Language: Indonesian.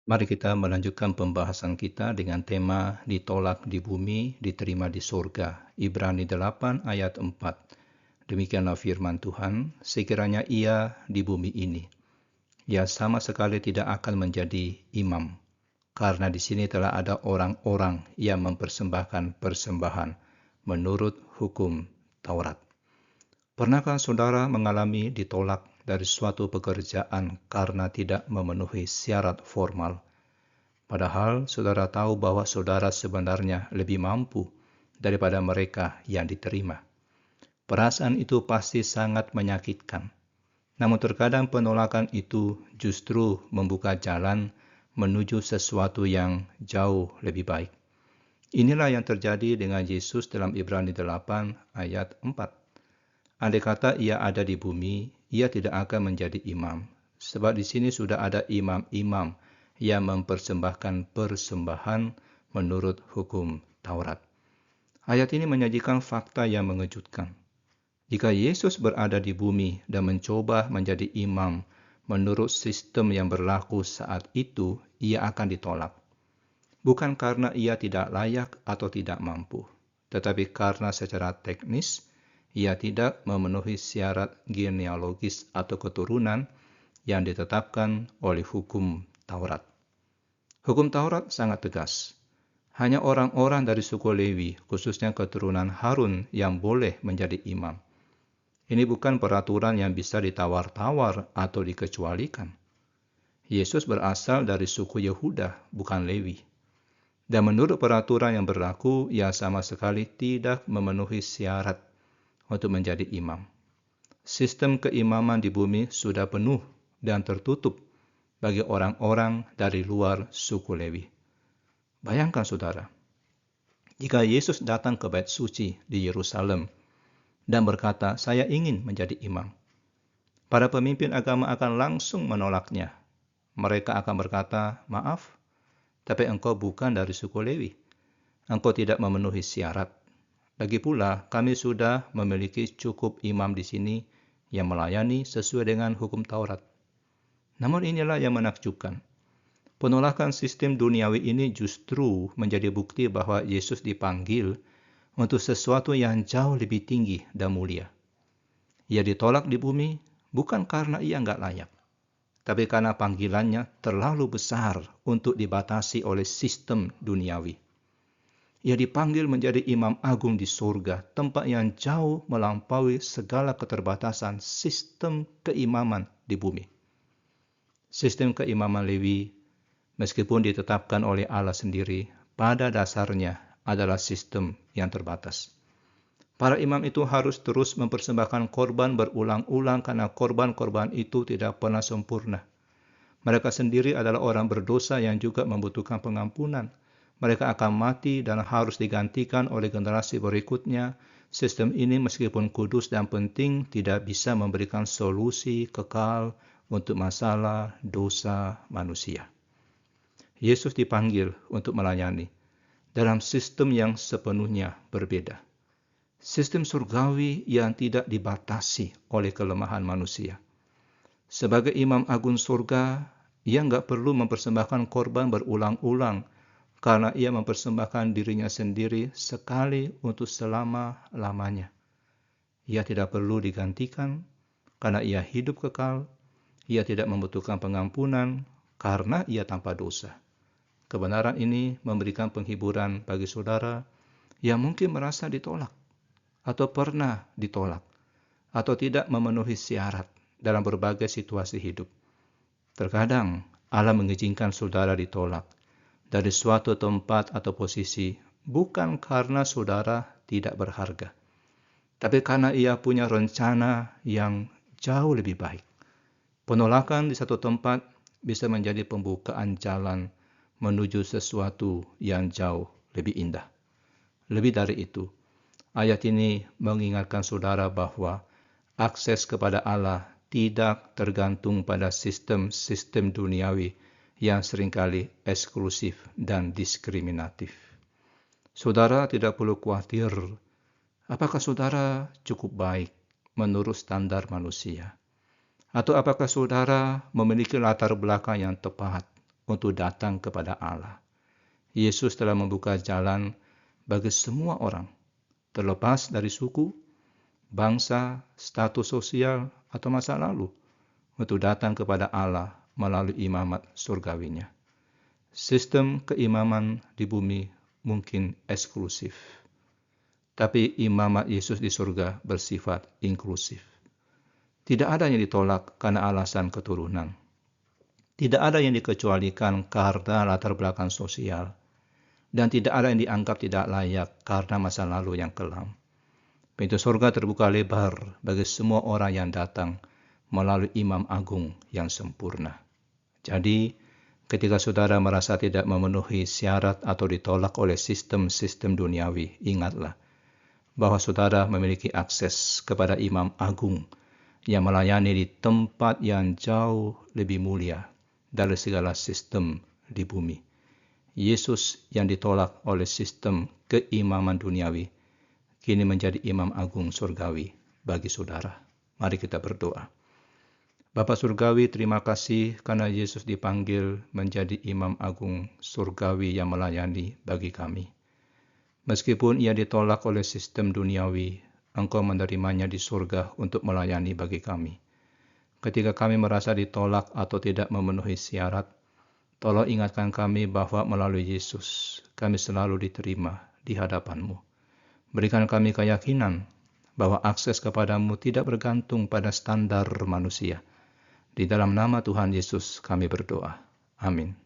Mari kita melanjutkan pembahasan kita dengan tema ditolak di bumi, diterima di surga. Ibrani 8 ayat 4. Demikianlah firman Tuhan, sekiranya ia di bumi ini, ia sama sekali tidak akan menjadi imam, karena di sini telah ada orang-orang yang mempersembahkan persembahan menurut hukum Taurat. Pernahkah saudara mengalami ditolak dari suatu pekerjaan karena tidak memenuhi syarat formal? Padahal saudara tahu bahwa saudara sebenarnya lebih mampu daripada mereka yang diterima. Perasaan itu pasti sangat menyakitkan. Namun terkadang penolakan itu justru membuka jalan menuju sesuatu yang jauh lebih baik. Inilah yang terjadi dengan Yesus dalam Ibrani 8 ayat 4. Andai kata ia ada di bumi, ia tidak akan menjadi imam. Sebab di sini sudah ada imam-imam yang mempersembahkan persembahan menurut hukum Taurat. Ayat ini menyajikan fakta yang mengejutkan. Jika Yesus berada di bumi dan mencoba menjadi imam menurut sistem yang berlaku saat itu, ia akan ditolak. Bukan karena ia tidak layak atau tidak mampu, tetapi karena secara teknis ia tidak memenuhi syarat genealogis atau keturunan yang ditetapkan oleh hukum Taurat. Hukum Taurat sangat tegas. Hanya orang-orang dari suku Lewi, khususnya keturunan Harun, yang boleh menjadi imam. Ini bukan peraturan yang bisa ditawar-tawar atau dikecualikan. Yesus berasal dari suku Yehuda, bukan Lewi. Dan menurut peraturan yang berlaku, ia sama sekali tidak memenuhi syarat untuk menjadi imam. Sistem keimaman di bumi sudah penuh dan tertutup bagi orang-orang dari luar suku Lewi. Bayangkan saudara, jika Yesus datang ke Bait Suci di Yerusalem dan berkata, "Saya ingin menjadi imam." Para pemimpin agama akan langsung menolaknya. Mereka akan berkata, "Maaf, tapi engkau bukan dari suku Lewi. Engkau tidak memenuhi syarat. Lagi pula, kami sudah memiliki cukup imam di sini yang melayani sesuai dengan hukum Taurat." Namun inilah yang menakjubkan. Penolakan sistem duniawi ini justru menjadi bukti bahwa Yesus dipanggil untuk sesuatu yang jauh lebih tinggi dan mulia. Ia ditolak di bumi bukan karena ia enggak layak, tapi karena panggilannya terlalu besar untuk dibatasi oleh sistem duniawi. Ia dipanggil menjadi imam agung di surga, tempat yang jauh melampaui segala keterbatasan sistem keimaman di bumi. Sistem keimaman Lewi, meskipun ditetapkan oleh Allah sendiri, pada dasarnya adalah sistem yang terbatas. Para imam itu harus terus mempersembahkan korban berulang-ulang karena korban-korban itu tidak pernah sempurna. Mereka sendiri adalah orang berdosa yang juga membutuhkan pengampunan. Mereka akan mati dan harus digantikan oleh generasi berikutnya. Sistem ini meskipun kudus dan penting tidak bisa memberikan solusi kekal untuk masalah dosa manusia. Yesus dipanggil untuk melayani dalam sistem yang sepenuhnya berbeda. Sistem surgawi yang tidak dibatasi oleh kelemahan manusia. Sebagai imam agung surga, ia enggak perlu mempersembahkan korban berulang-ulang karena ia mempersembahkan dirinya sendiri sekali untuk selama-lamanya. Ia tidak perlu digantikan karena ia hidup kekal. Ia tidak membutuhkan pengampunan karena ia tanpa dosa. Kebenaran ini memberikan penghiburan bagi saudara yang mungkin merasa ditolak atau pernah ditolak atau tidak memenuhi syarat dalam berbagai situasi hidup. Terkadang Allah mengizinkan saudara ditolak dari suatu tempat atau posisi bukan karena saudara tidak berharga, tapi karena ia punya rencana yang jauh lebih baik. Penolakan di satu tempat bisa menjadi pembukaan jalan menuju sesuatu yang jauh lebih indah. Lebih dari itu, ayat ini mengingatkan saudara bahwa akses kepada Allah tidak tergantung pada sistem-sistem duniawi yang seringkali eksklusif dan diskriminatif. Saudara tidak perlu khawatir apakah saudara cukup baik menurut standar manusia, atau apakah saudara memiliki latar belakang yang tepat untuk datang kepada Allah. Yesus telah membuka jalan bagi semua orang, terlepas dari suku, bangsa, status sosial, atau masa lalu, untuk datang kepada Allah melalui imamat surgawinya. Sistem keimaman di bumi mungkin eksklusif, tapi imamat Yesus di surga bersifat inklusif. Tidak ada yang ditolak karena alasan keturunan. Tidak ada yang dikecualikan karena latar belakang sosial. Dan tidak ada yang dianggap tidak layak karena masa lalu yang kelam. Pintu surga terbuka lebar bagi semua orang yang datang melalui Imam Agung yang sempurna. Jadi, ketika saudara merasa tidak memenuhi syarat atau ditolak oleh sistem-sistem duniawi, ingatlah bahwa saudara memiliki akses kepada Imam Agung yang melayani di tempat yang jauh lebih mulia dari segala sistem di bumi. Yesus yang ditolak oleh sistem keimaman duniawi, kini menjadi Imam Agung surgawi bagi saudara. Mari kita berdoa. Bapa Surgawi, terima kasih karena Yesus dipanggil menjadi Imam Agung surgawi yang melayani bagi kami. Meskipun ia ditolak oleh sistem duniawi, Engkau menerimanya di surga untuk melayani bagi kami. Ketika kami merasa ditolak atau tidak memenuhi syarat, tolong ingatkan kami bahwa melalui Yesus, kami selalu diterima di hadapan-Mu. Berikan kami keyakinan bahwa akses kepadamu tidak bergantung pada standar manusia. Di dalam nama Tuhan Yesus kami berdoa. Amin.